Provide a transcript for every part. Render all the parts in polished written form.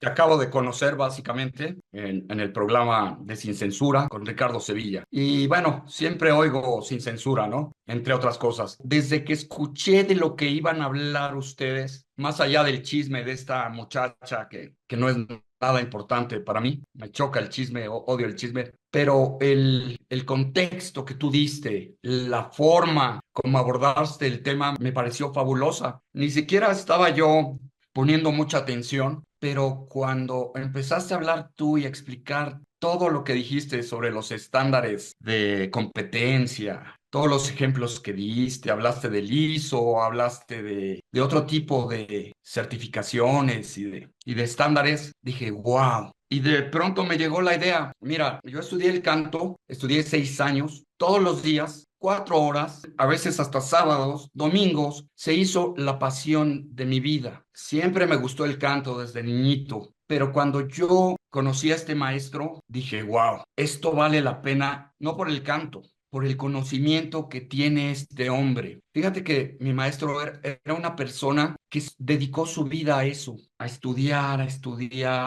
Te acabo de conocer básicamente en el programa de Sin Censura con Ricardo Sevilla. Y bueno, siempre oigo Sin Censura, ¿no? Entre otras cosas. Desde que escuché de lo que iban a hablar ustedes, más allá del chisme de esta muchacha que no es nada importante para mí, me choca el chisme, odio el chisme, pero el contexto que tú diste, la forma como abordaste el tema me pareció fabulosa. Ni siquiera estaba yo poniendo mucha atención, pero cuando empezaste a hablar tú y a explicar todo lo que dijiste sobre los estándares de competencia, todos los ejemplos que diste, hablaste del ISO, hablaste de otro tipo de certificaciones y de estándares, dije, wow. Y de pronto me llegó la idea, mira, yo estudié el canto, estudié 6 años, todos los días, 4 horas, a veces hasta sábados, domingos, se hizo la pasión de mi vida. Siempre me gustó el canto desde niñito, pero cuando yo conocí a este maestro, dije, wow, esto vale la pena, no por el canto, por el conocimiento que tiene este hombre. Fíjate que mi maestro era una persona que dedicó su vida a eso, a estudiar,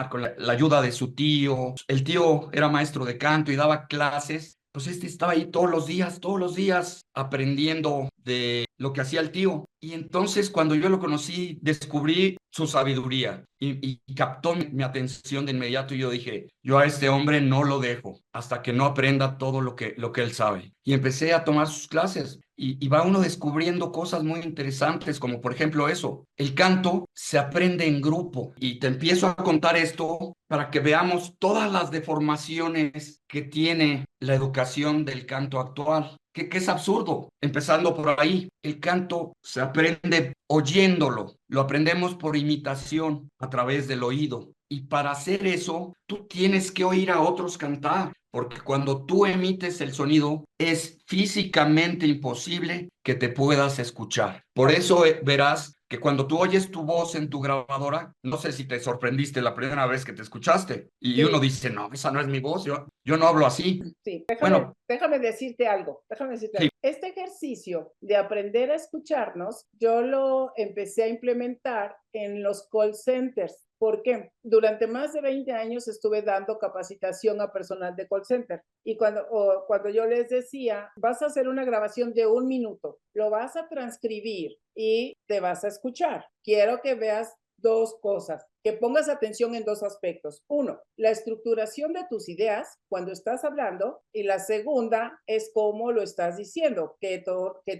con la ayuda de su tío. El tío era maestro de canto y daba clases. Pues este estaba ahí todos los días, aprendiendo de lo que hacía el tío. Y entonces cuando yo lo conocí, descubrí su sabiduría y captó mi atención de inmediato y yo dije, yo a este hombre no lo dejo hasta que no aprenda todo lo que él sabe. Y empecé a tomar sus clases. Y va uno descubriendo cosas muy interesantes, como por ejemplo eso, el canto se aprende en grupo. Y te empiezo a contar esto para que veamos todas las deformaciones que tiene la educación del canto actual, que es absurdo. Empezando por ahí, el canto se aprende oyéndolo, lo aprendemos por imitación a través del oído. Y para hacer eso, tú tienes que oír a otros cantar, porque cuando tú emites el sonido, es físicamente imposible que te puedas escuchar. Por eso verás que cuando tú oyes tu voz en tu grabadora, no sé si te sorprendiste la primera vez que te escuchaste y uno Sí, dice, no, esa no es mi voz, yo no hablo así. sí. Bueno, Déjame decirte algo. Déjame decirte sí, algo. Este ejercicio de aprender a escucharnos, yo lo empecé a implementar en los call centers. ¿Por qué? Durante más de 20 años estuve dando capacitación a personal de call center. Y cuando yo les decía, vas a hacer una grabación de 1 minuto, lo vas a transcribir y te vas a escuchar. Quiero que veas dos cosas, que pongas atención en dos aspectos. Uno, la estructuración de tus ideas cuando estás hablando, y la segunda es cómo lo estás diciendo, qué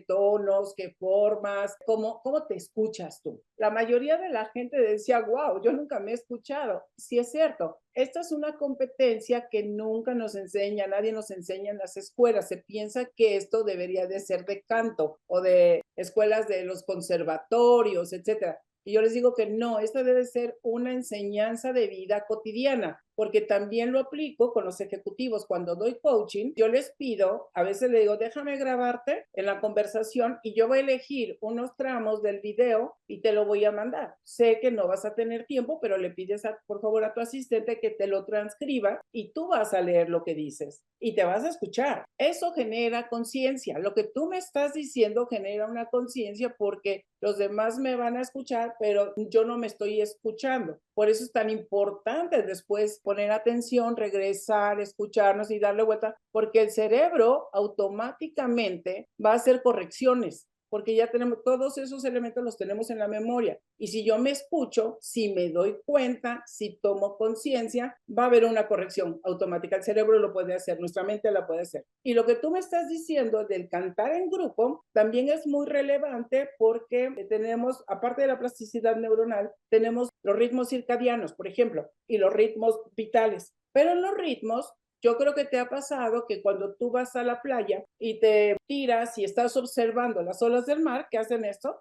tonos, qué formas, cómo te escuchas tú. La mayoría de la gente decía, wow, yo nunca me he escuchado. Sí es cierto, esta es una competencia que nunca nos enseña, nadie nos enseña en las escuelas. Se piensa que esto debería de ser de canto o de escuelas de los conservatorios, etcétera. Y yo les digo que no, esto debe ser una enseñanza de vida cotidiana, porque también lo aplico con los ejecutivos. Cuando doy coaching, yo les pido, a veces le digo, déjame grabarte en la conversación y yo voy a elegir unos tramos del video y te lo voy a mandar. Sé que no vas a tener tiempo, pero le pides por favor a tu asistente que te lo transcriba y tú vas a leer lo que dices y te vas a escuchar. Eso genera conciencia. Lo que tú me estás diciendo genera una conciencia porque los demás me van a escuchar, pero yo no me estoy escuchando. Por eso es tan importante después poner atención, regresar, escucharnos y darle vuelta, porque el cerebro automáticamente va a hacer correcciones, porque ya tenemos todos esos elementos, los tenemos en la memoria. Y si yo me escucho, si me doy cuenta, si tomo conciencia, va a haber una corrección automática. El cerebro lo puede hacer, nuestra mente la puede hacer. Y lo que tú me estás diciendo del cantar en grupo también es muy relevante porque tenemos, aparte de la plasticidad neuronal, tenemos los ritmos circadianos, por ejemplo, y los ritmos vitales. Pero en los ritmos yo creo que te ha pasado que cuando tú vas a la playa y te tiras y estás observando las olas del mar, que hacen esto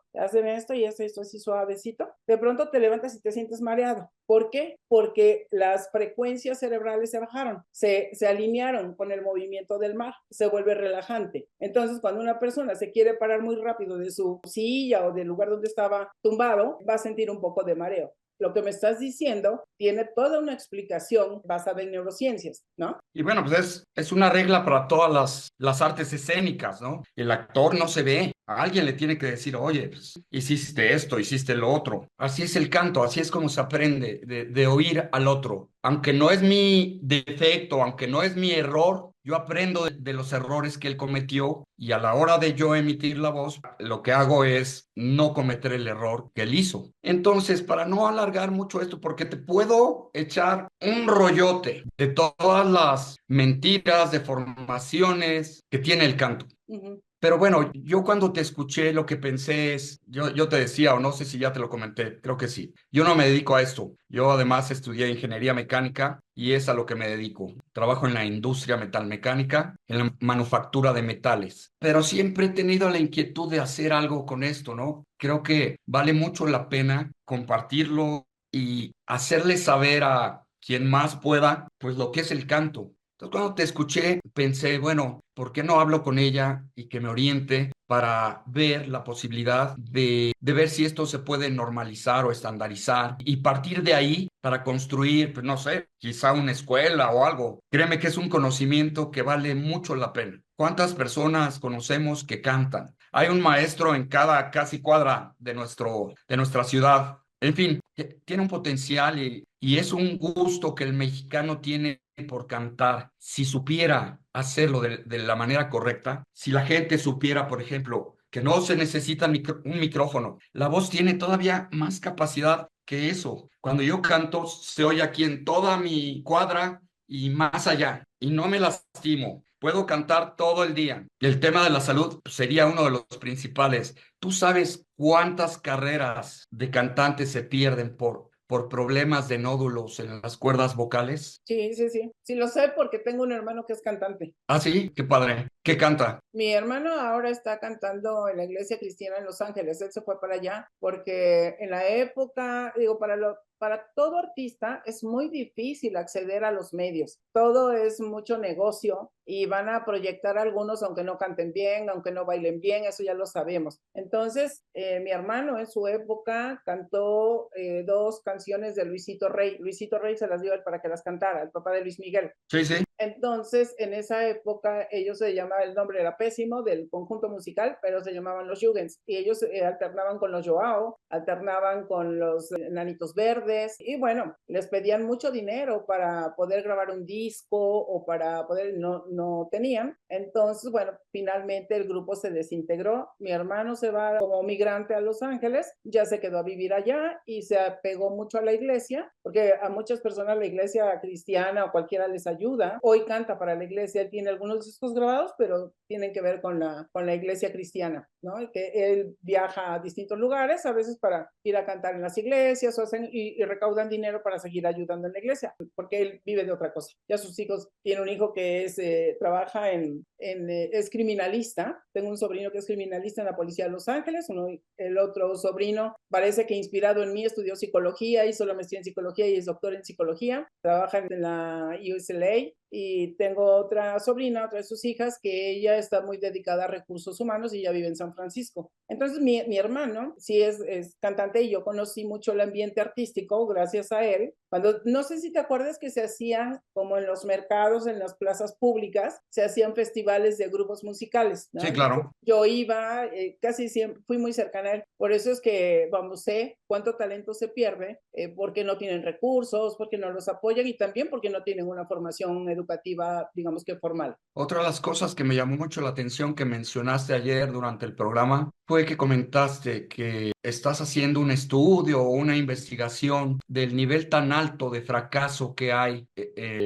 y esto así suavecito, de pronto te levantas y te sientes mareado. ¿Por qué? Porque las frecuencias cerebrales se bajaron, se alinearon con el movimiento del mar, se vuelve relajante. Entonces, cuando una persona se quiere parar muy rápido de su silla o del lugar donde estaba tumbado, va a sentir un poco de mareo. lo que me estás diciendo tiene toda una explicación basada en neurociencias, ¿no? Y bueno, pues es una regla para todas las artes escénicas, ¿no? El actor no se ve. A alguien le tiene que decir, oye, pues, hiciste esto, hiciste lo otro. Así es el canto, así es como se aprende de oír al otro. Aunque no es mi defecto, aunque no es mi error, yo aprendo de los errores que él cometió y a la hora de yo emitir la voz, lo que hago es no cometer el error que él hizo. Entonces, para no alargar mucho esto, porque te puedo echar un rollote de todas las mentiras, deformaciones que tiene el canto. Ujú. Pero bueno, yo cuando te escuché lo que pensé es, yo te decía, o no sé si ya te lo comenté, creo que sí. Yo no me dedico a esto. Yo además estudié ingeniería mecánica y es a lo que me dedico. Trabajo en la industria metalmecánica, en la manufactura de metales. Pero siempre he tenido la inquietud de hacer algo con esto, ¿no? Creo que vale mucho la pena compartirlo y hacerle saber a quien más pueda, pues lo que es el canto. Entonces, cuando te escuché, pensé, bueno, ¿por qué no hablo con ella y que me oriente para ver la posibilidad de ver si esto se puede normalizar o estandarizar y partir de ahí para construir, pues no sé, quizá una escuela o algo? Créeme que es un conocimiento que vale mucho la pena. ¿Cuántas personas conocemos que cantan? Hay un maestro en cada casi cuadra de nuestra ciudad. En fin, tiene un potencial y es un gusto que el mexicano tiene por cantar. Si supiera hacerlo de la manera correcta, si la gente supiera, por ejemplo, que no se necesita un micrófono, la voz tiene todavía más capacidad que eso. Cuando yo canto, se oye aquí en toda mi cuadra y más allá, y no me lastimo. Puedo cantar todo el día. El tema de la salud sería uno de los principales. ¿Tú sabes cuántas carreras de cantantes se pierden por problemas de nódulos en las cuerdas vocales? Sí, sí, sí. Sí, lo sé porque tengo un hermano que es cantante. Ah, sí, qué padre. ¿Qué canta? Mi hermano ahora está cantando en la iglesia cristiana en Los Ángeles. Él se fue para allá porque en la época, digo, para todo artista es muy difícil acceder a los medios. Todo es mucho negocio y van a proyectar a algunos aunque no canten bien, aunque no bailen bien, eso ya lo sabemos. Entonces, mi hermano en su época cantó dos canciones de Luisito Rey. Luisito Rey se las dio él para que las cantara, el papá de Luis Miguel. Sí, sí. Entonces, en esa época, ellos se llamaban, el nombre era pésimo del conjunto musical, pero se llamaban los Jugends. Y ellos alternaban con los Joao, alternaban con los Nanitos Verdes. Y bueno, les pedían mucho dinero para poder grabar un disco o para poder, no tenían. Entonces, bueno, finalmente el grupo se desintegró. Mi hermano se va como migrante a Los Ángeles, ya se quedó a vivir allá y se apegó mucho a la iglesia, porque a muchas personas la iglesia cristiana o cualquiera les ayuda. Hoy canta para la iglesia, él tiene algunos discos grabados, pero tienen que ver con la iglesia cristiana, ¿no? Y que él viaja a distintos lugares, a veces para ir a cantar en las iglesias o hacen, y recaudan dinero para seguir ayudando en la iglesia, porque él vive de otra cosa. Ya sus hijos, tiene un hijo que trabaja es criminalista, tengo un sobrino que es criminalista en la policía de Los Ángeles, el otro sobrino parece que inspirado en mí estudió psicología, hizo la maestría en psicología y es doctor en psicología, trabaja en la UCLA. Y tengo otra sobrina, otra de sus hijas, que ella está muy dedicada a recursos humanos y ella vive en San Francisco. Entonces, mi hermano sí es cantante y yo conocí mucho el ambiente artístico gracias a él. Cuando, no sé si te acuerdas que se hacían, como en los mercados, en las plazas públicas, se hacían festivales de grupos musicales, ¿no? Sí, claro. Yo iba, casi siempre, fui muy cercana a él. Por eso es que, vamos, sé cuánto talento se pierde, porque no tienen recursos, porque no los apoyan y también porque no tienen una formación educativa, digamos que formal. Otra de las cosas que me llamó mucho la atención que mencionaste ayer durante el programa fue que comentaste que estás haciendo un estudio o una investigación del nivel tan alto de fracaso que hay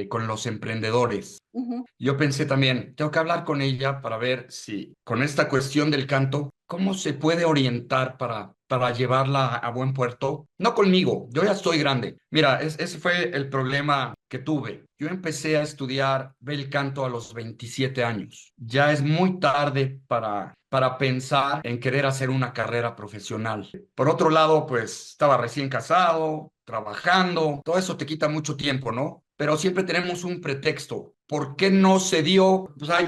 con los emprendedores. Uh-huh. Yo pensé también, tengo que hablar con ella para ver si con esta cuestión del canto, cómo se puede orientar para llevarla a buen puerto. No conmigo, yo ya estoy grande. Mira, ese fue el problema que tuve. Yo empecé a estudiar bel canto a los 27 años. Ya es muy tarde para pensar en querer hacer una carrera profesional. Por otro lado, pues estaba recién casado, trabajando, todo eso te quita mucho tiempo, ¿no? Pero siempre tenemos un pretexto. ¿Por qué no se dio? Pues hay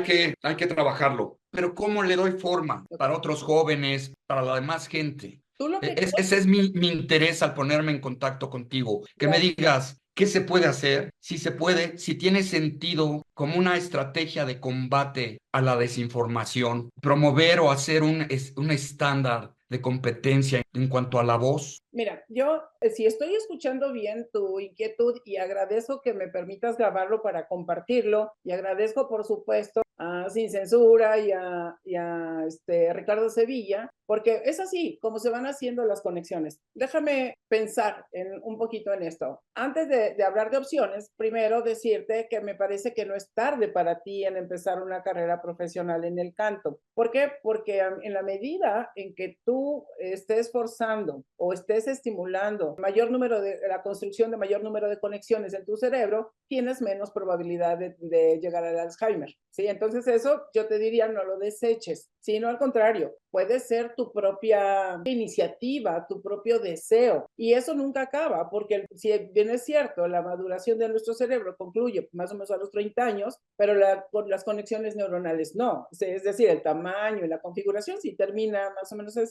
que trabajarlo. Pero ¿cómo le doy forma para otros jóvenes, para la demás gente? Tú lo que Ese es mi interés al ponerme en contacto contigo, que me digas qué se puede hacer, si se puede, si tiene sentido como una estrategia de combate a la desinformación, promover o hacer un estándar de competencia en cuanto a la voz. Mira, yo si estoy escuchando bien tu inquietud y agradezco que me permitas grabarlo para compartirlo y agradezco por supuesto a Sin Censura y a Ricardo Sevilla, porque es así como se van haciendo las conexiones. Déjame pensar un poquito en esto. Antes de hablar de opciones, primero decirte que me parece que no es tarde para ti en empezar una carrera profesional en el canto. ¿Por qué? Porque en la medida en que tú estés forzando o estés estimulando la construcción de mayor número de conexiones en tu cerebro, tienes menos probabilidad de llegar al Alzheimer. ¿Sí? Entonces eso yo te diría no lo deseches, sino al contrario, puede ser tu propia iniciativa, tu propio deseo. Y eso nunca acaba, porque si bien es cierto, la maduración de nuestro cerebro concluye más o menos a los 30 años, pero las conexiones neuronales no. Es decir, el tamaño y la configuración sí termina más o menos en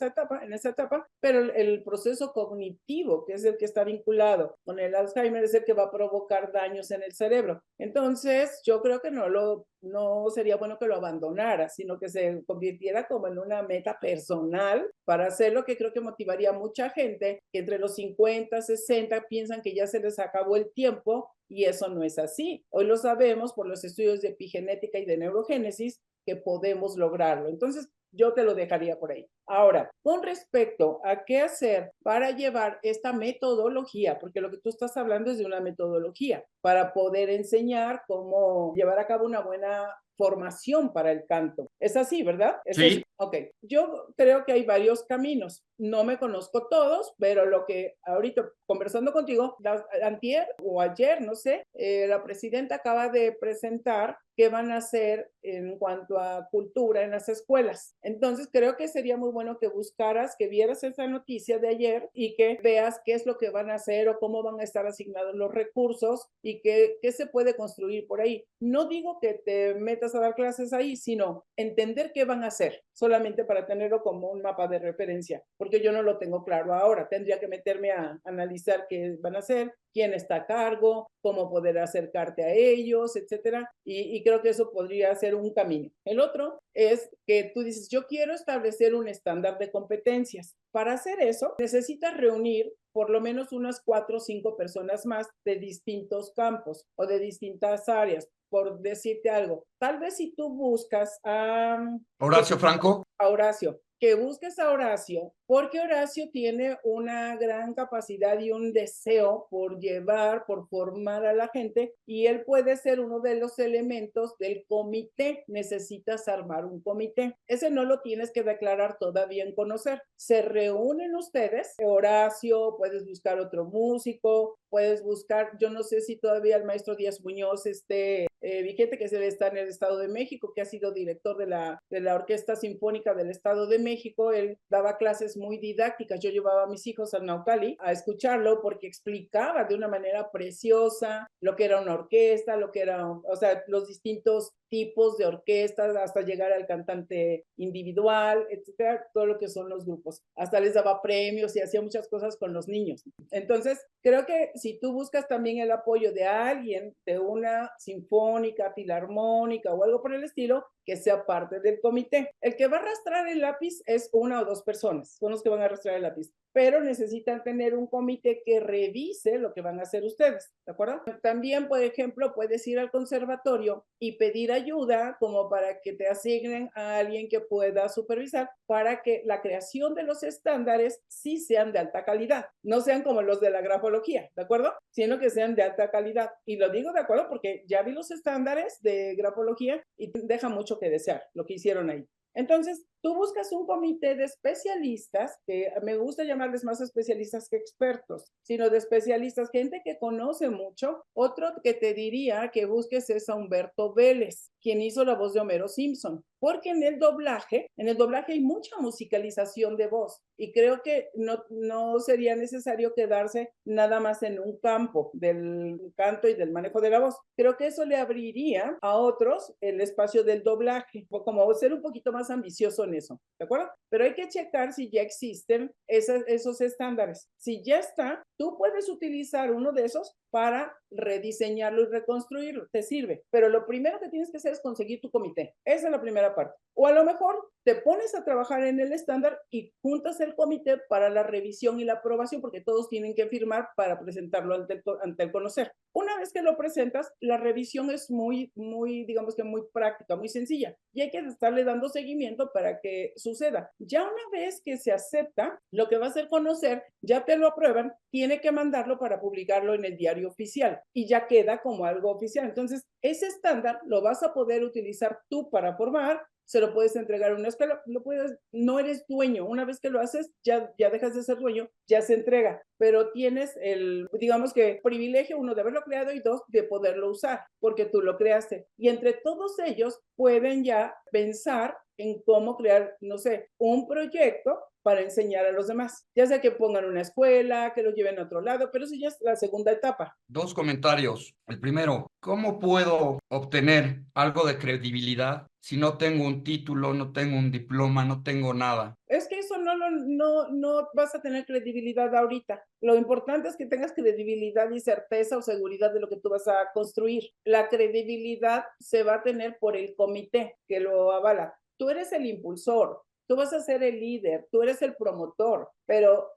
esa etapa, pero el proceso cognitivo, que es el que está vinculado con el Alzheimer, es el que va a provocar daños en el cerebro. Entonces, yo creo que no sería bueno que lo abandonara, sino que se convirtiera como en una meta personal para hacer lo que creo que motivaría a mucha gente que entre los 50, 60 piensan que ya se les acabó el tiempo y eso no es así. Hoy lo sabemos por los estudios de epigenética y de neurogénesis que podemos lograrlo. Entonces, yo te lo dejaría por ahí. Ahora, con respecto a qué hacer para llevar esta metodología, porque lo que tú estás hablando es de una metodología para poder enseñar cómo llevar a cabo una buena formación para el canto. Es así, ¿verdad? Sí. Ok. Yo creo que hay varios caminos. No me conozco todos, pero lo que ahorita conversando contigo, antier o ayer, no sé, la presidenta acaba de presentar qué van a hacer en cuanto a cultura en las escuelas. Entonces, creo que sería muy bueno que buscaras, que vieras esa noticia de ayer y que veas qué es lo que van a hacer o cómo van a estar asignados los recursos y qué se puede construir por ahí. No digo que te metas a dar clases ahí, sino entender qué van a hacer, solamente para tenerlo como un mapa de referencia, porque yo no lo tengo claro ahora. Tendría que meterme a analizar qué van a hacer, quién está a cargo, cómo poder acercarte a ellos, etcétera. Y creo que eso podría ser un camino. El otro es que tú dices, yo quiero establecer un estándar de competencias. Para hacer eso, necesitas reunir por lo menos unas 4 o 5 personas más de distintos campos o de distintas áreas, por decirte algo. Tal vez si tú buscas Horacio Franco. a Horacio, que busques a Horacio, porque Horacio tiene una gran capacidad y un deseo por por formar a la gente, y él puede ser uno de los elementos del comité. Necesitas armar un comité. Ese no lo tienes que declarar todavía en conocer. Se reúnen ustedes, Horacio, puedes buscar otro músico, puedes buscar, yo no sé si todavía el maestro Díaz Muñoz esté vigente, que está en el Estado de México, que ha sido director de la Orquesta Sinfónica del Estado de México. Él daba clases muy didácticas. Yo llevaba a mis hijos al Naucali a escucharlo porque explicaba de una manera preciosa lo que era una orquesta, lo que era, o sea, los distintos tipos de orquestas, hasta llegar al cantante individual, etcétera, todo lo que son los grupos. Hasta les daba premios y hacía muchas cosas con los niños. Entonces, creo que si tú buscas también el apoyo de alguien, de una sinfónica, filarmónica o algo por el estilo, que sea parte del comité. El que va a arrastrar el lápiz es 1 o 2 personas, son los que van a arrastrar el lápiz, pero necesitan tener un comité que revise lo que van a hacer ustedes, ¿de acuerdo? También, por ejemplo, puedes ir al conservatorio y pedir ayuda como para que te asignen a alguien que pueda supervisar para que la creación de los estándares sí sean de alta calidad, no sean como los de la grafología, ¿de acuerdo? Sino que sean de alta calidad. Y lo digo de acuerdo porque ya vi los estándares de grafología y deja mucho que desear lo que hicieron ahí. Entonces, tú buscas un comité de especialistas, que me gusta llamarles más especialistas que expertos, sino de especialistas, gente que conoce mucho. Otro que te diría que busques es a Humberto Vélez, quien hizo la voz de Homero Simpson, porque en el doblaje hay mucha musicalización de voz y creo que no sería necesario quedarse nada más en un campo del canto y del manejo de la voz. Creo que eso le abriría a otros el espacio del doblaje, como ser un poquito más ambicioso en en eso, ¿de acuerdo? Pero hay que checar si ya existen esos estándares. Si ya está, tú puedes utilizar uno de esos para rediseñarlo y reconstruirlo, te sirve. Pero lo primero que tienes que hacer es conseguir tu comité. Esa es la primera parte. O a lo mejor te pones a trabajar en el estándar y juntas el comité para la revisión y la aprobación, porque todos tienen que firmar para presentarlo ante el conocer. Una vez que lo presentas, la revisión es muy, digamos que muy práctica, muy sencilla, y hay que estarle dando seguimiento para que suceda. Ya una vez que se acepta, lo que va a hacer conocer, ya te lo aprueban, tiene que mandarlo para publicarlo en el diario oficial y ya queda como algo oficial. Entonces, ese estándar lo vas a poder utilizar tú para formar, se lo puedes entregar a una escuela, no eres dueño. Una vez que lo haces, ya dejas de ser dueño, ya se entrega, pero tienes digamos que privilegio, uno, de haberlo creado y dos, de poderlo usar, porque tú lo creaste. Y entre todos ellos pueden ya pensar en cómo crear, no sé, un proyecto para enseñar a los demás, ya sea que pongan una escuela, que lo lleven a otro lado, pero eso ya es la segunda etapa. Dos comentarios. El primero, ¿cómo puedo obtener algo de credibilidad si no tengo un título, no tengo un diploma, no tengo nada? Es que eso no vas a tener credibilidad ahorita. Lo importante es que tengas credibilidad y certeza o seguridad de lo que tú vas a construir. La credibilidad se va a tener por el comité que lo avala. Tú eres el impulsor, tú vas a ser el líder, tú eres el promotor, pero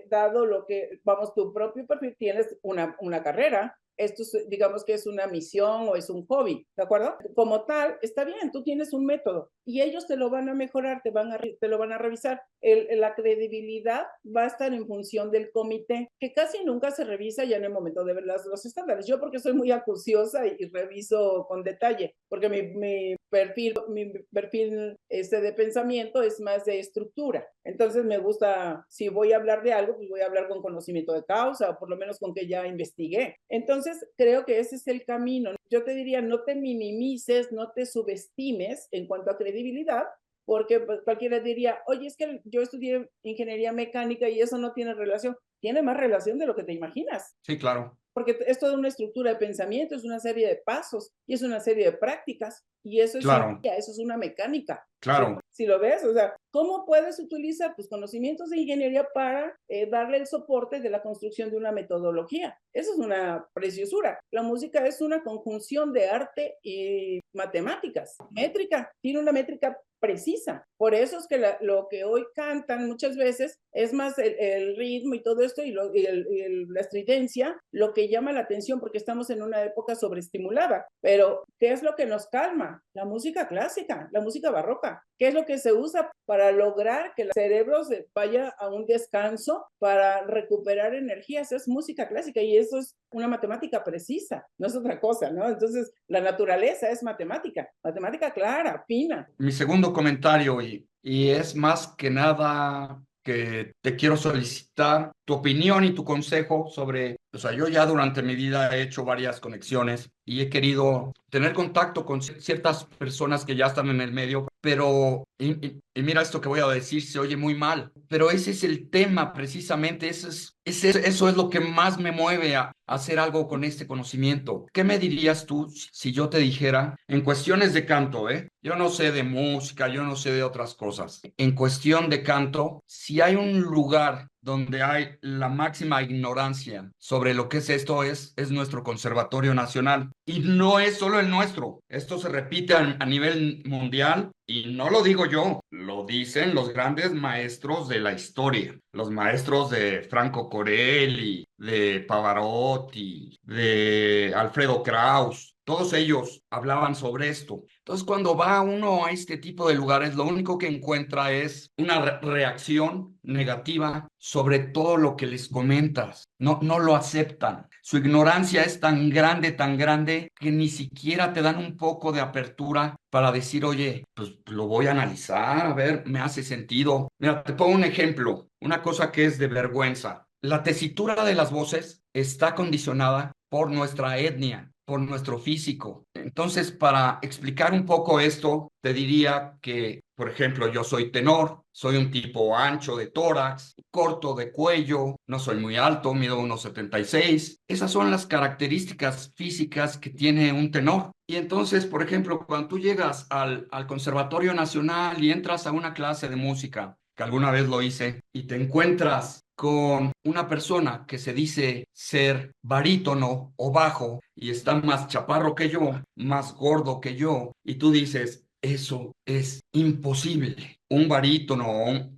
dado lo que, vamos, tu propio perfil, tienes una carrera. Esto digamos que es una misión o es un hobby, ¿de acuerdo? Como tal, está bien, tú tienes un método y ellos te lo van a mejorar, te lo van a revisar. La credibilidad va a estar en función del comité, que casi nunca se revisa ya en el momento de ver los estándares. Yo porque soy muy acuciosa y reviso con detalle, porque mi perfil de pensamiento es más de estructura. Entonces me gusta, si voy a hablar de algo, pues voy a hablar con conocimiento de causa, o por lo menos con que ya investigué. Entonces creo que ese es el camino. Yo te diría, no te minimices, no te subestimes en cuanto a credibilidad, porque pues, cualquiera diría, oye, es que yo estudié ingeniería mecánica y eso no tiene relación. Tiene más relación de lo que te imaginas. Sí, claro. Porque es toda una estructura de pensamiento, es una serie de pasos y es una serie de prácticas y eso Claro, eso es una mecánica. claro. Si lo ves, o sea, ¿cómo puedes utilizar tus conocimientos de ingeniería para darle el soporte de la construcción de una metodología? Eso es una preciosura. La música es una conjunción de arte y matemáticas. Métrica, tiene una métrica precisa. Por eso es que lo que hoy cantan muchas veces es más el ritmo y todo esto y la estridencia, lo que llama la atención porque estamos en una época sobreestimulada. Pero, ¿qué es lo que nos calma? La música clásica, la música barroca. ¿Qué es lo que se usa para lograr que el cerebro se vaya a un descanso para recuperar energías? Es música clásica y eso es una matemática precisa, no es otra cosa, ¿no? Entonces, la naturaleza es matemática clara, fina. Mi segundo comentario, y es más que nada que te quiero solicitar tu opinión y tu consejo sobre, o sea, yo ya durante mi vida he hecho varias conexiones y he querido tener contacto con ciertas personas que ya están en el medio, pero, y mira esto que voy a decir, se oye muy mal, pero ese es el tema precisamente, eso es lo que más me mueve a hacer algo con este conocimiento. ¿Qué me dirías tú si yo te dijera, en cuestiones de canto, yo no sé de música, yo no sé de otras cosas, en cuestión de canto, si hay un lugar donde hay la máxima ignorancia sobre lo que es esto, es nuestro Conservatorio Nacional. Y no es solo el nuestro, esto se repite a nivel mundial y no lo digo yo, lo dicen los grandes maestros de la historia, los maestros de Franco Corelli, de Pavarotti, de Alfredo Kraus. Todos ellos hablaban sobre esto. Entonces, cuando va uno a este tipo de lugares, lo único que encuentra es una reacción negativa sobre todo lo que les comentas. No lo aceptan. Su ignorancia es tan grande, que ni siquiera te dan un poco de apertura para decir, oye, pues lo voy a analizar, a ver, me hace sentido. Mira, te pongo un ejemplo, una cosa que es de vergüenza. La tesitura de las voces está condicionada por nuestra etnia, por nuestro físico. Entonces, para explicar un poco esto, te diría que, por ejemplo, yo soy tenor, soy un tipo ancho de tórax, corto de cuello, no soy muy alto, mido 1,76. Esas son las características físicas que tiene un tenor. Y entonces, por ejemplo, cuando tú llegas al Conservatorio Nacional y entras a una clase de música, que alguna vez lo hice, y te encuentras con una persona que se dice ser barítono o bajo y está más chaparro que yo, más gordo que yo, y tú dices, eso es imposible. Un barítono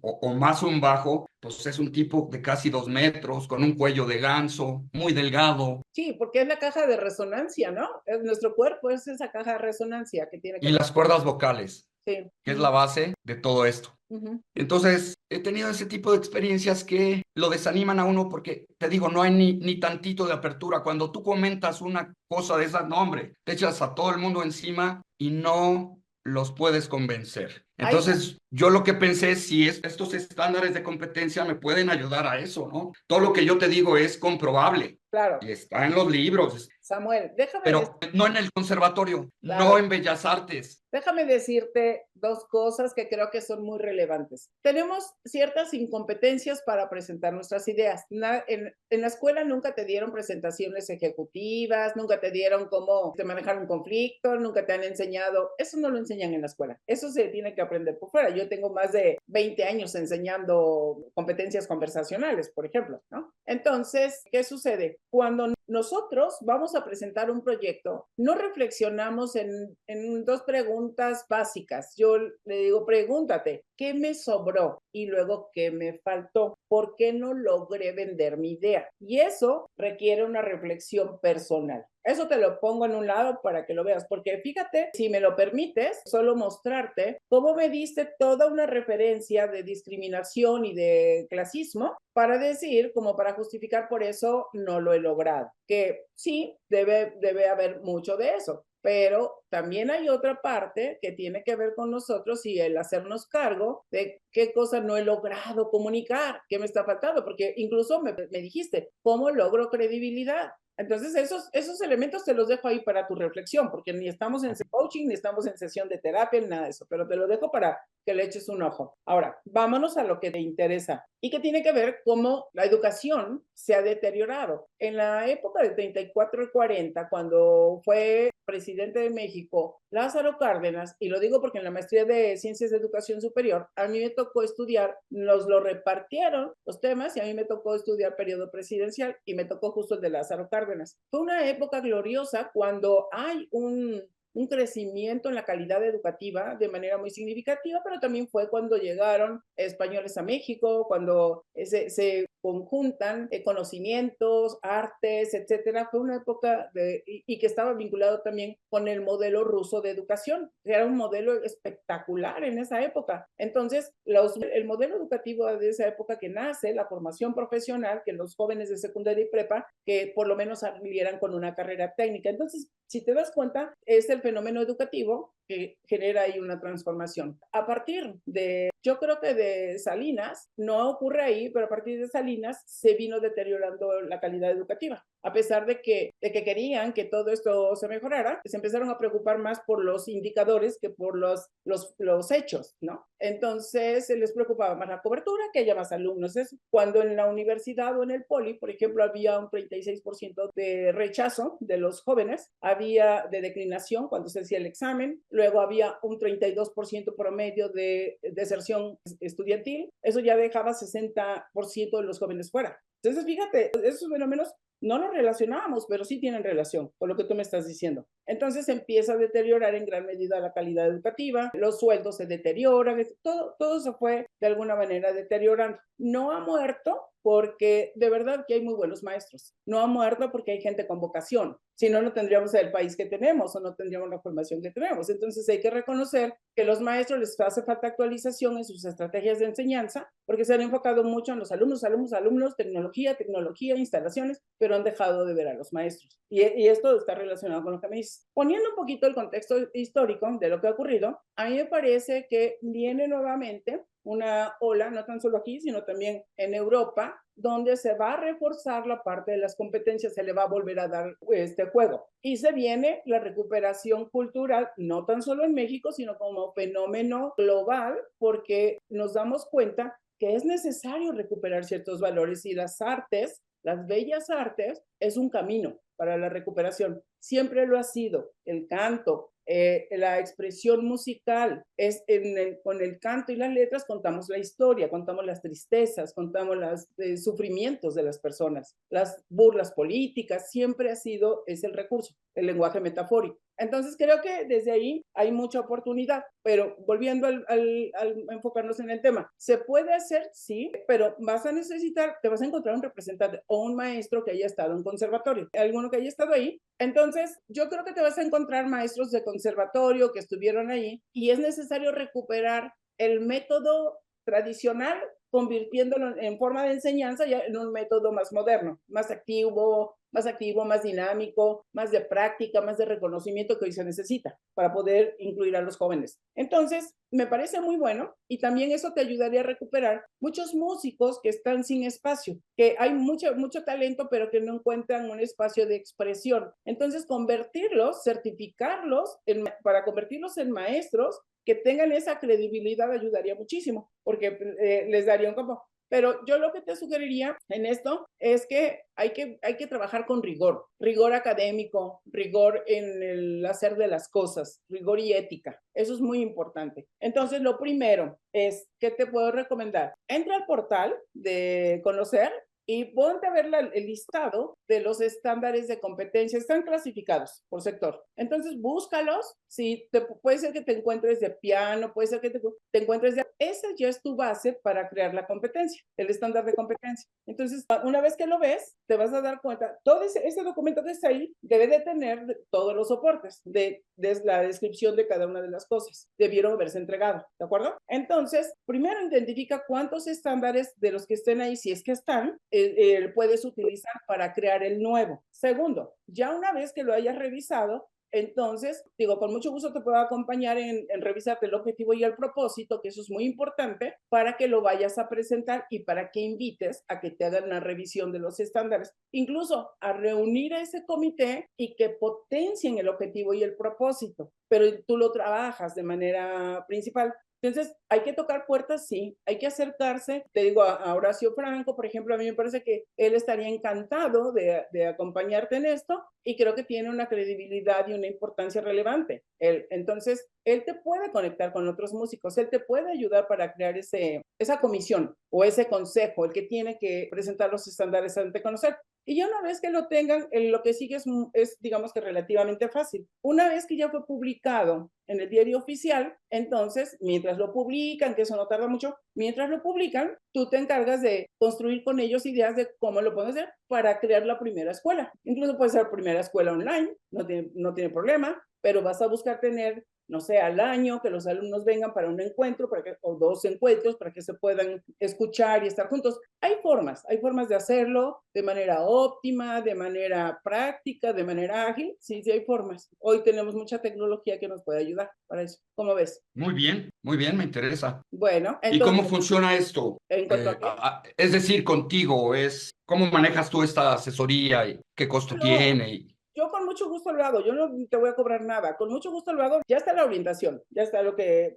o más un bajo, pues es un tipo de casi 2 metros, con un cuello de ganso, muy delgado, Sí, porque es la caja de resonancia, ¿no? Nuestro cuerpo es esa caja de resonancia que tiene que... y las cuerdas vocales, Sí. que es la base de todo esto. Ujú. Entonces, he tenido ese tipo de experiencias que lo desaniman a uno porque, te digo, no hay ni tantito de apertura. Cuando tú comentas una cosa de esas, no, hombre, te echas a todo el mundo encima y no los puedes convencer. Ahí, Entonces, yo lo que pensé es si estos estándares de competencia me pueden ayudar a eso, ¿no? Todo lo que yo te digo es comprobable claro, y está en los libros, Samuel, déjame decir, pero no en el conservatorio, no claro, en Bellas Artes. déjame decirte dos cosas que creo que son muy relevantes. Tenemos ciertas incompetencias para presentar nuestras ideas. En la escuela nunca te dieron presentaciones ejecutivas, nunca te dieron cómo manejar un conflicto, nunca te han enseñado. Eso no lo enseñan en la escuela. Eso se tiene que aprender por fuera. Yo tengo más de 20 años enseñando competencias conversacionales, por ejemplo, ¿no? Entonces, ¿qué sucede? Cuando nosotros vamos a presentar un proyecto, no reflexionamos en dos preguntas básicas. Yo le digo, pregúntate, ¿qué me sobró? Y luego, ¿qué me faltó? ¿Por qué no logré vender mi idea? Y eso requiere una reflexión personal. Eso te lo pongo en un lado para que lo veas, porque fíjate, si me lo permites, solo mostrarte cómo me diste toda una referencia de discriminación y de clasismo para decir, como para justificar por eso no lo he logrado. Que sí, debe haber mucho de eso, pero también hay otra parte que tiene que ver con nosotros y el hacernos cargo de qué cosa no he logrado comunicar, qué me está faltando, porque incluso me dijiste, ¿cómo logro credibilidad? Entonces, esos elementos te los dejo ahí para tu reflexión, porque ni estamos en coaching, ni estamos en sesión de terapia, ni nada de eso, pero te lo dejo para que le eches un ojo. Ahora, vámonos a lo que te interesa y que tiene que ver cómo la educación se ha deteriorado. En la época de 34 y 40, cuando fue presidente de México, Lázaro Cárdenas, y lo digo porque en la maestría de Ciencias de Educación Superior, a mí me tocó estudiar, nos lo repartieron los temas y a mí me tocó estudiar periodo presidencial y me tocó justo el de Lázaro Cárdenas. Fue una época gloriosa cuando hay un crecimiento en la calidad educativa de manera muy significativa, pero también fue cuando llegaron españoles a México, cuando se conjuntan conocimientos, artes, etcétera. Fue una época y que estaba vinculado también con el modelo ruso de educación. Era un modelo espectacular en esa época. Entonces, el modelo educativo de esa época que nace, la formación profesional, que los jóvenes de secundaria y prepa, que por lo menos salieran con una carrera técnica. Entonces, si te das cuenta, es el fenómeno educativo que genera ahí una transformación. A partir de, yo creo que de Salinas, no ocurre ahí, pero a partir de Salinas se vino deteriorando la calidad educativa. A pesar de que querían que todo esto se mejorara, se empezaron a preocupar más por los indicadores que por los hechos, ¿no? Entonces se les preocupaba más la cobertura, que haya más alumnos. Es cuando en la universidad o en el poli, por ejemplo, había un 36% de rechazo de los jóvenes, había de declinación cuando se hacía el examen, luego había un 32% promedio de deserción estudiantil, eso ya dejaba 60% de los jóvenes fuera. Entonces, fíjate, esos fenómenos no los relacionábamos, pero sí tienen relación con lo que tú me estás diciendo. Entonces empieza a deteriorar en gran medida la calidad educativa, los sueldos se deterioran, todo se fue de alguna manera deteriorando. No ha muerto porque de verdad que hay muy buenos maestros. No ha muerto porque hay gente con vocación. Si no, no tendríamos el país que tenemos o no tendríamos la formación que tenemos. Entonces hay que reconocer que los maestros les hace falta actualización en sus estrategias de enseñanza porque se han enfocado mucho en los alumnos, tecnología, instalaciones, pero han dejado de ver a los maestros. Y esto está relacionado con lo que me dices. Poniendo un poquito el contexto histórico de lo que ha ocurrido, a mí me parece que viene nuevamente una ola, no tan solo aquí, sino también en Europa, donde se va a reforzar la parte de las competencias, se le va a volver a dar este juego. Y se viene la recuperación cultural, no tan solo en México, sino como fenómeno global, porque nos damos cuenta que es necesario recuperar ciertos valores y las artes, las bellas artes, es un camino para la recuperación. Siempre lo ha sido. El canto, la expresión musical, con el canto y las letras contamos la historia, contamos las tristezas, contamos los sufrimientos de las personas, las burlas políticas, siempre ha sido, es el recurso, el lenguaje metafórico. Entonces creo que desde ahí hay mucha oportunidad, pero volviendo al enfocarnos en el tema, ¿se puede hacer? Sí, pero vas a necesitar, te vas a encontrar un representante o un maestro que haya estado en conservatorio, alguno que haya estado ahí. Entonces yo creo que te vas a encontrar maestros de conservatorio que estuvieron ahí y es necesario recuperar el método tradicional convirtiéndolo en forma de enseñanza ya en un método más moderno, más activo, más dinámico, más de práctica, más de reconocimiento que hoy se necesita para poder incluir a los jóvenes. Entonces, me parece muy bueno y también eso te ayudaría a recuperar muchos músicos que están sin espacio, que hay mucho talento, pero que no encuentran un espacio de expresión. Entonces, convertirlos, certificarlos para convertirlos en maestros que tengan esa credibilidad ayudaría muchísimo, porque les daría un campo. Pero yo lo que te sugeriría en esto es que hay que trabajar con rigor académico, rigor en el hacer de las cosas, rigor y ética. Eso es muy importante. Entonces, lo primero es, ¿qué te puedo recomendar? Entra al portal de Conocer y ponte a ver el listado de los estándares de competencia. Están clasificados por sector. Entonces, búscalos. Si puede ser que te encuentres de piano, puede ser que te encuentres de... Esa ya es tu base para crear la competencia, el estándar de competencia. Entonces, una vez que lo ves, te vas a dar cuenta, todo ese documento que está ahí debe de tener todos los soportes de la descripción de cada una de las cosas. Debieron haberse entregado, ¿de acuerdo? Entonces, primero identifica cuántos estándares de los que estén ahí, si es que están, puedes utilizar para crear el nuevo. Segundo, ya una vez que lo hayas revisado, entonces, digo, con mucho gusto te puedo acompañar en revisarte el objetivo y el propósito, que eso es muy importante, para que lo vayas a presentar y para que invites a que te hagan una revisión de los estándares. Incluso a reunir a ese comité y que potencien el objetivo y el propósito, pero tú lo trabajas de manera principal. Entonces, hay que tocar puertas, sí, hay que acercarse. Te digo, a Horacio Franco, por ejemplo, a mí me parece que él estaría encantado de acompañarte en esto y creo que tiene una credibilidad y una importancia relevante. Entonces, él te puede conectar con otros músicos, él te puede ayudar para crear esa comisión o ese consejo, el que tiene que presentar los estándares ante Conocer. Y ya una vez que lo tengan, lo que sigue es, digamos que relativamente fácil. Una vez que ya fue publicado en el diario oficial, entonces, mientras lo publican, que eso no tarda mucho, mientras lo publican, tú te encargas de construir con ellos ideas de cómo lo pueden hacer para crear la primera escuela. Incluso puede ser primera escuela online, no tiene problema, pero vas a buscar tener, no sé, al año, que los alumnos vengan para un encuentro o dos encuentros para que se puedan escuchar y estar juntos. Hay formas de hacerlo de manera óptima, de manera práctica, de manera ágil. Sí, sí hay formas. Hoy tenemos mucha tecnología que nos puede ayudar para eso. ¿Cómo ves? Muy bien, me interesa. Bueno, ¿Y cómo entonces, funciona esto? ¿en cuanto a qué? Es decir, contigo, ¿cómo manejas tú esta asesoría y qué costo No, tiene? yo con mucho gusto lo hago, yo no te voy a cobrar nada, con mucho gusto lo hago, ya está la orientación, ya está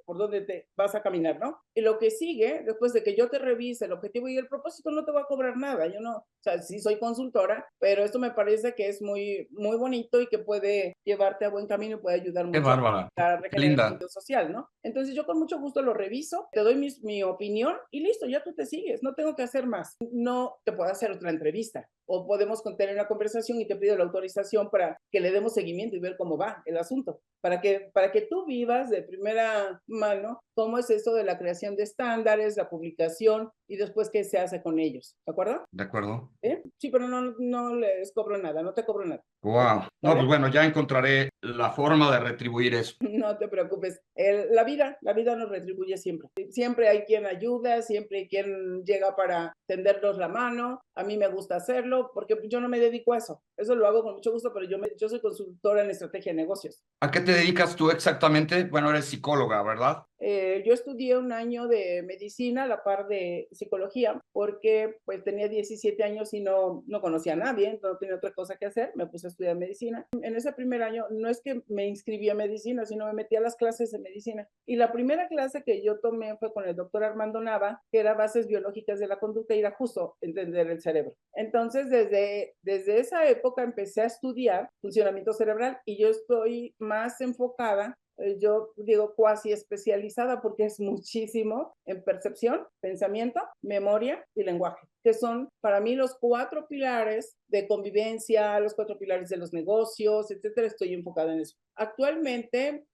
por donde te vas a caminar, ¿no? Y lo que sigue, después de que yo te revise el objetivo y el propósito, no te voy a cobrar nada, yo no, o sea, sí soy consultora, pero esto me parece que es muy, muy bonito y que puede llevarte a buen camino y puede ayudar Qué mucho bárbara, a qué regenerar linda. el social, ¿no? Entonces yo con mucho gusto lo reviso, te doy mi opinión y listo, ya tú te sigues, no tengo que hacer más. No te puedo hacer otra entrevista o podemos tener una conversación y te pido la autorización para que le demos seguimiento y ver cómo va el asunto, para que tú vivas de primera mano cómo es esto de la creación de estándares, la publicación y después qué se hace con ellos, ¿de acuerdo? De acuerdo. Sí, pero no les cobro nada, no te cobro nada. Wow. No, pues ¿Vale? bueno, ya encontraré la forma de retribuir eso. No te preocupes. La vida nos retribuye siempre. Siempre hay quien ayuda, siempre hay quien llega para tendernos la mano. A mí me gusta hacerlo porque yo no me dedico a eso. Eso lo hago con mucho gusto, pero yo soy consultora en estrategia de negocios. ¿A qué te dedicas tú exactamente? Bueno, eres psicóloga, ¿verdad? Yo estudié un año de medicina a la par de psicología porque pues tenía 17 años y no conocía a nadie, no tenía otra cosa que hacer, me puse a estudiar medicina. En ese primer año no es que me inscribí a medicina, sino me metí a las clases de medicina. Y la primera clase que yo tomé fue con el doctor Armando Nava, que era bases biológicas de la conducta y era justo entender el cerebro. Entonces, desde esa época empecé a estudiar funcionamiento cerebral y yo estoy más enfocada, yo digo cuasi especializada porque es muchísimo en percepción, pensamiento, memoria y lenguaje, que son para mí los 4 pilares de convivencia, los 4 pilares de los negocios, etcétera. Estoy enfocada en eso. Actualmente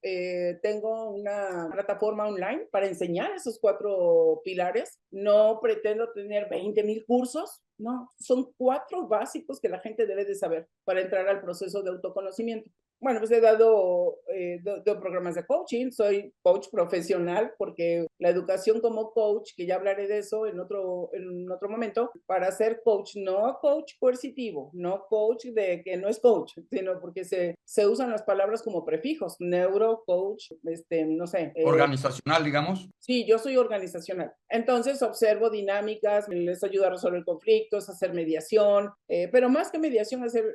tengo una plataforma online para enseñar esos 4 pilares. No pretendo tener 20,000 cursos, no, son 4 básicos que la gente debe de saber para entrar al proceso de autoconocimiento. Bueno, pues he dado programas de coaching, soy coach profesional porque la educación como coach, que ya hablaré de eso en otro momento, para ser coach, no coach coercitivo, no coach de que no es coach, sino porque se usan las palabras como prefijos, neuro, coach, no sé. Organizacional, digamos. Sí, yo soy organizacional. Entonces observo dinámicas, les ayudo a resolver conflictos, hacer mediación, pero más que mediación, hacer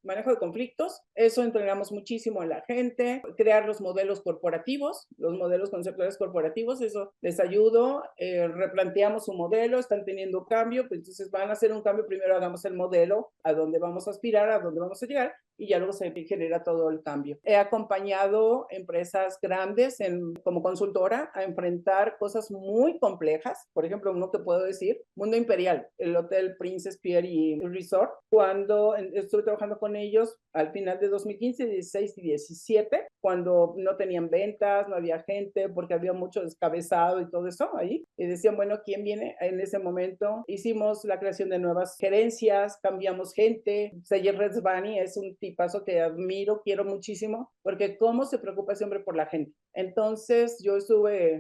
manejo de conflictos. Eso entrenamos muchísimo a la gente, crear los modelos corporativos, los modelos conceptuales corporativos, eso les ayudo, replanteamos su modelo, están teniendo cambio, pues entonces van a hacer un cambio, primero hagamos el modelo, a dónde vamos a aspirar, a dónde vamos a llegar, y ya luego se genera todo el cambio. He acompañado empresas grandes como consultora a enfrentar cosas muy complejas. Por ejemplo, uno que puedo decir, Mundo Imperial, el Hotel Princess Pierre y Resort. Cuando estuve trabajando con ellos al final de 2015, 16 y 17, cuando no tenían ventas, no había gente, porque había mucho descabezado y todo eso ahí. Y decían, bueno, ¿quién viene? En ese momento hicimos la creación de nuevas gerencias, cambiamos gente. Seyer Rezvani es un tipazo que admiro, quiero muchísimo, porque cómo se preocupa ese hombre por la gente. Entonces yo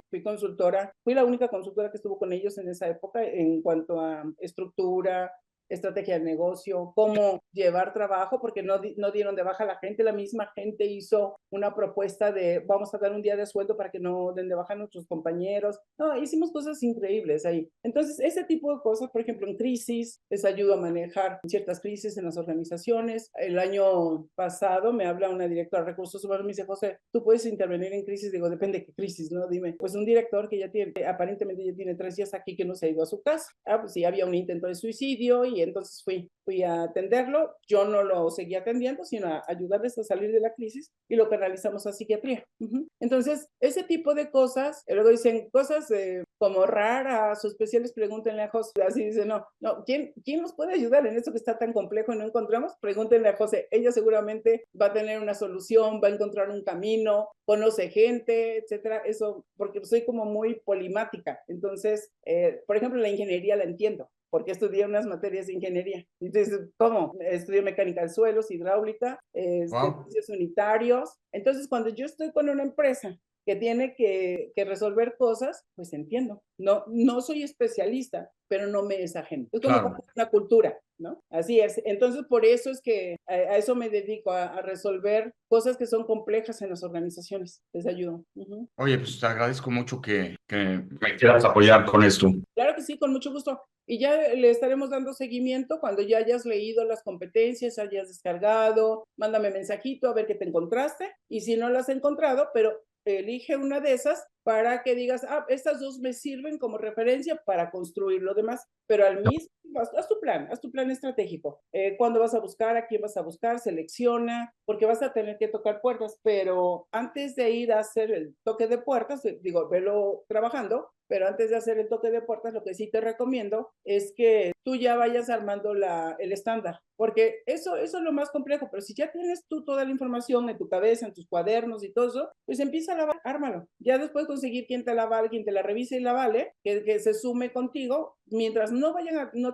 fui consultora, fui la única consultora que estuvo con ellos en esa época en cuanto a estructura, estrategia de negocio, cómo llevar trabajo, porque no dieron de baja a la gente, la misma gente hizo una propuesta de vamos a dar un día de sueldo para que no den de baja a nuestros compañeros. No, hicimos cosas increíbles ahí. Entonces, ese tipo de cosas, por ejemplo, en crisis, les ayuda a manejar ciertas crisis en las organizaciones. El año pasado me habla una directora de recursos humanos, me dice, José, ¿tú puedes intervenir en crisis? Digo, depende de qué crisis, ¿no? Dime, pues un director que aparentemente ya tiene 3 días aquí que no se ha ido a su casa. Pues sí, había un intento de suicidio y entonces fui a atenderlo. Yo no lo seguía atendiendo, sino a ayudarles a salir de la crisis y lo canalizamos a psiquiatría. Entonces, ese tipo de cosas, luego dicen cosas como raras o especiales, pregúntenle a José. Así dice, no, ¿quién nos puede ayudar en esto que está tan complejo y no encontramos? Pregúntenle a José, ella seguramente va a tener una solución, va a encontrar un camino, conoce gente, etcétera. Eso, porque soy como muy polimática. Entonces, por ejemplo, la ingeniería la entiendo, porque estudié unas materias de ingeniería. Entonces, ¿cómo? Estudié mecánica de suelos, hidráulica, servicios unitarios. Entonces, cuando yo estoy con una empresa que tiene que resolver cosas, pues entiendo. No soy especialista, pero no me es ajeno. Es como Claro. una cultura, ¿no? Así es. Entonces, por eso es que a eso me dedico, a resolver cosas que son complejas en las organizaciones. Les ayudo. Oye, pues te agradezco mucho que me quieras apoyar con esto. Claro que sí, con mucho gusto. Y ya le estaremos dando seguimiento cuando ya hayas leído las competencias, hayas descargado, mándame mensajito a ver qué te encontraste. Y si no las has encontrado, pero elige una de esas para que digas, estas 2 me sirven como referencia para construir lo demás. Pero al mismo, haz tu plan estratégico. ¿Cuándo vas a buscar? ¿A quién vas a buscar? Selecciona, porque vas a tener que tocar puertas. Pero antes de ir a hacer el toque de puertas, velo trabajando, pero antes de hacer el toque de puertas, lo que sí te recomiendo es que tú ya vayas armando el estándar, porque eso es lo más complejo, pero si ya tienes tú toda la información en tu cabeza, en tus cuadernos y todo eso, pues empieza a lavar, ármalo. Ya después conseguir quien te la vale, quien te la revise y la vale, que se sume contigo, mientras no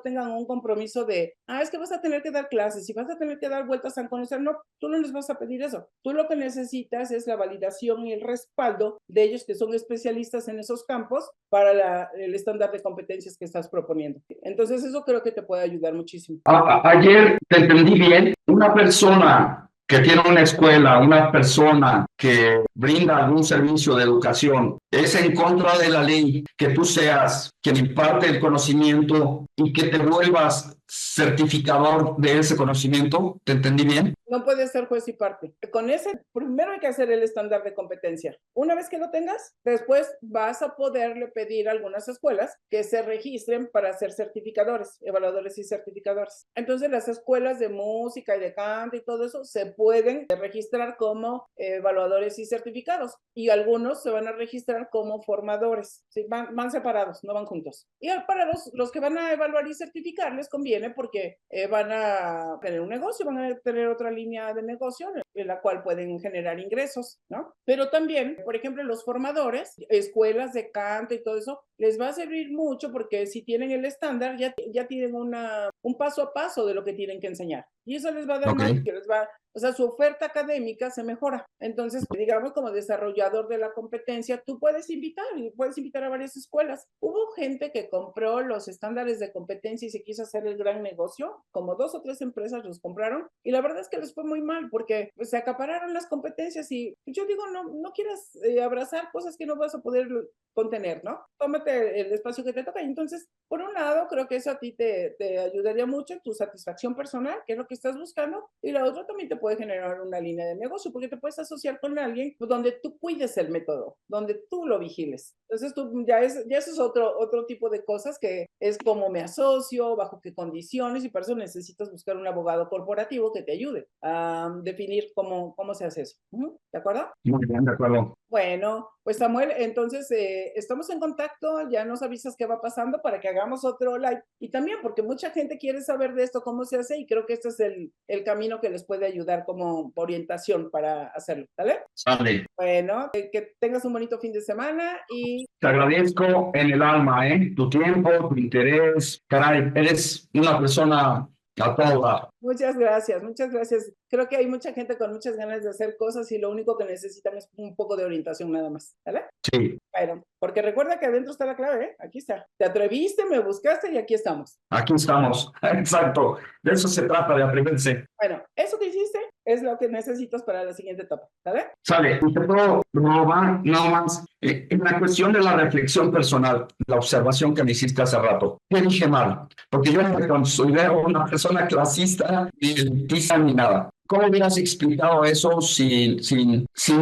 tengan un compromiso de, es que vas a tener que dar clases y vas a tener que dar vueltas a conocer. No, tú no les vas a pedir eso. Tú lo que necesitas es la validación y el respaldo de ellos que son especialistas en esos campos para el estándar de competencias que estás proponiendo. Entonces, eso creo que te puede ayudar muchísimo. Ayer te entendí bien. Una persona que tiene una escuela, una persona que brinda algún servicio de educación, es en contra de la ley que tú seas quien imparte el conocimiento y que te vuelvas certificador de ese conocimiento. ¿Te entendí bien? No puedes ser juez y parte. Con ese, primero hay que hacer el estándar de competencia. Una vez que lo tengas, después vas a poderle pedir a algunas escuelas que se registren para ser certificadores, evaluadores y certificadores. Entonces, las escuelas de música y de canto y todo eso se pueden registrar como evaluadores y certificados. Y algunos se van a registrar como formadores. ¿Sí? Van separados, no van juntos. Y para los que van a evaluar y certificar, les conviene porque van a tener un negocio, van a tener otra línea de negocio en la cual pueden generar ingresos, ¿no? Pero también, por ejemplo, los formadores, escuelas de canto y todo eso, les va a servir mucho porque si tienen el estándar, ya tienen un paso a paso de lo que tienen que enseñar. Y eso les va a dar más, que les va, o sea, su oferta académica se mejora. Entonces, digamos, como desarrollador de la competencia, tú puedes invitar a varias escuelas. Hubo gente que compró los estándares de competencia y se quiso hacer el gran negocio, como 2 o 3 empresas los compraron, y la verdad es que les fue muy mal porque pues, se acapararon las competencias y yo digo, no quieras abrazar cosas que no vas a poder contener, ¿no? Tómate el espacio que te toca. Y entonces, por un lado, creo que eso a ti te ayudaría mucho en tu satisfacción personal, que es lo que estás buscando, y la otra también te puede generar una línea de negocio, porque te puedes asociar con alguien donde tú cuides el método, donde tú lo vigiles. Entonces, ya eso es otro tipo de cosas que es como me asocio, bajo qué condiciones, y para eso necesitas buscar un abogado corporativo que te ayude a definir cómo se hace eso. ¿De acuerdo? Muy bien, de acuerdo. Bueno, pues Samuel, entonces estamos en contacto, ya nos avisas qué va pasando para que hagamos otro live. Y también porque mucha gente quiere saber de esto, cómo se hace, y creo que este es el camino que les puede ayudar como orientación para hacerlo, ¿vale? Sale. Bueno, que tengas un bonito fin de semana y... Te agradezco en el alma, tu tiempo, tu interés. Caray, eres una persona a toda. Muchas gracias, muchas gracias. Creo que hay mucha gente con muchas ganas de hacer cosas y lo único que necesitan es un poco de orientación nada más, ¿vale? Sí. Bueno, porque recuerda que adentro está la clave, ¿eh? Aquí está. Te atreviste, me buscaste y aquí estamos. Aquí estamos. Exacto. De eso se trata, de atreverse. Bueno, eso que hiciste es lo que necesitas para la siguiente etapa, ¿vale? Sale. Y te puedo robar nada más en la cuestión de la reflexión personal, la observación que me hiciste hace rato. ¿Qué dije mal? Porque yo no me considero una persona clasista, ni elitista, ni nada. ¿Cómo hubieras explicado eso sin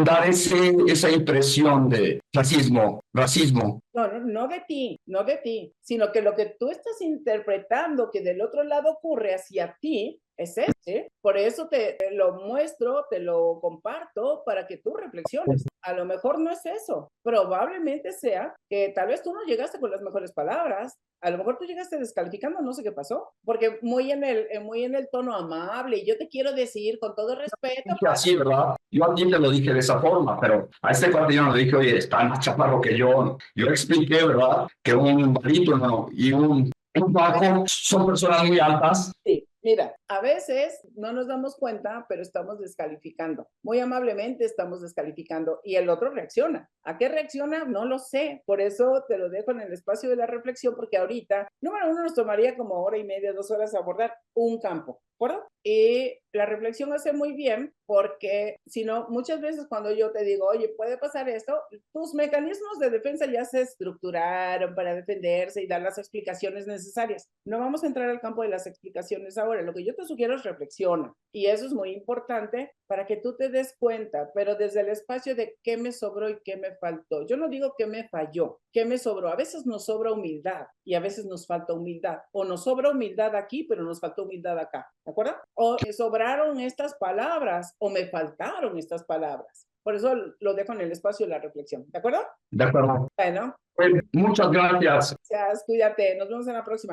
dar esa impresión de clasismo, racismo? No de ti, sino que lo que tú estás interpretando que del otro lado ocurre hacia ti es ese. Por eso te lo muestro, te lo comparto para que tú reflexiones. A lo mejor no es eso. Probablemente sea que tal vez tú no llegaste con las mejores palabras. A lo mejor tú llegaste descalificando, no sé qué pasó, porque muy en el tono amable, y yo te quiero decir con todo respeto. Así, ¿verdad? Yo a ti te lo dije de esa forma, pero a este cuate yo no le dije, oye, está más chaparro que yo. Yo expliqué, ¿verdad? Que un barítono y un bajo son personas muy altas. Sí. Mira, a veces no nos damos cuenta, pero estamos descalificando. Muy amablemente estamos descalificando y el otro reacciona. ¿A qué reacciona? No lo sé. Por eso te lo dejo en el espacio de la reflexión, porque ahorita, número 1, nos tomaría como 1 y media, 2 horas abordar un campo, ¿de acuerdo? Y la reflexión hace muy bien porque, si no, muchas veces cuando yo te digo, oye, puede pasar esto, tus mecanismos de defensa ya se estructuraron para defenderse y dar las explicaciones necesarias. No vamos a entrar al campo de las explicaciones ahora. Lo que yo te sugiero es reflexiona. Y eso es muy importante para que tú te des cuenta, pero desde el espacio de qué me sobró y qué me faltó. Yo no digo qué me falló, qué me sobró. A veces nos sobra humildad y a veces nos falta humildad. O nos sobra humildad aquí, pero nos faltó humildad acá. ¿De acuerdo? O me sobraron estas palabras o me faltaron estas palabras. Por eso lo dejo en el espacio de la reflexión. ¿De acuerdo? De acuerdo. Bueno. Pues, muchas gracias. Gracias, cuídate. Nos vemos en la próxima.